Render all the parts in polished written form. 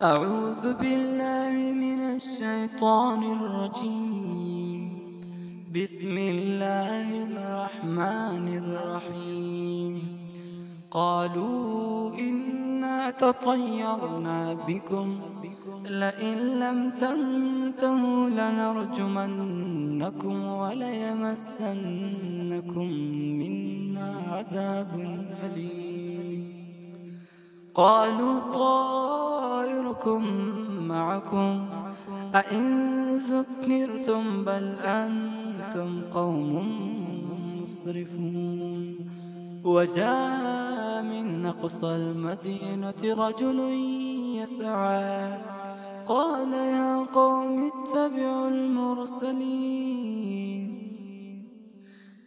أعوذ بالله من الشيطان الرجيم. بسم الله الرحمن الرحيم. قالوا إنا تطيرنا بكم لئن لم تنتهوا لنرجمنكم وليمسنكم منا عذاب أليم. قالوا طائركم معكم أئن ذكرتم بل أنتم قوم مسرفون. وجاء من أقصى المدينة رجل يسعى قال يا قوم اتبعوا المرسلين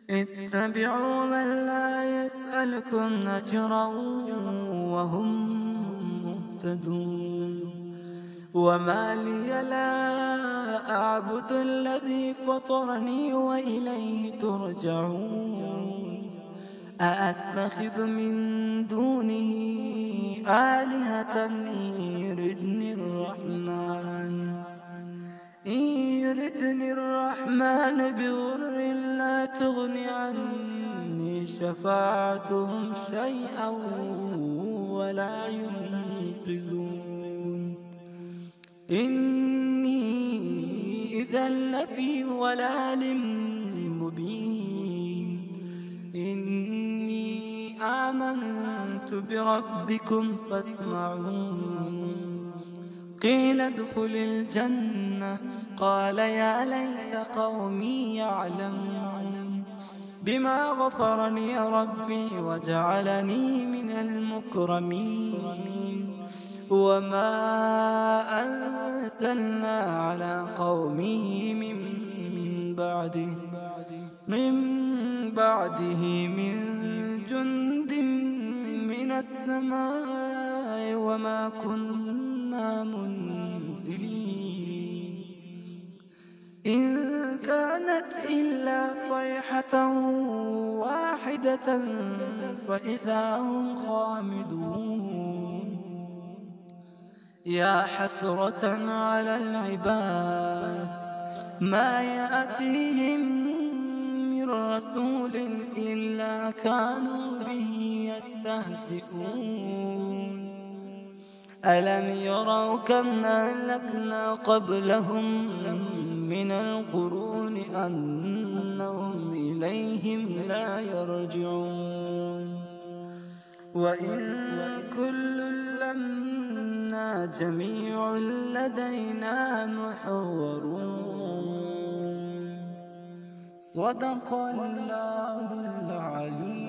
اتبعوا من لا يسألكم أجرا وهم مهتدون. وما لي لا أعبد الذي فطرني وإليه ترجعون. أأتخذ من دونه آلهة إن يردني الرحمن بضر لا تغن عني شفاعتهم شيئا ولا ينقذون. إني إذا لفي ضلال مبين. إني آمنت بربكم فاسمعون. قيل ادخل الجنة قال يا ليت قومي يعلمون بما غفرني ربي وجعلني من المكرمين. وما أنزلنا على قومه من بعده من جند من السماء وما كنا منزلين. إن كانت إلا صيحة واحدة فإذا هم خامدون. يا حسرة على العباد ما يأتيهم من رسول إلا كانوا به يستهزئون. ألم يروا كم أهلكنا قبلهم من القرون أنهم إليهم لا يرجعون. وإن كل لما جميع لدينا محضرون. صدق الله العليم.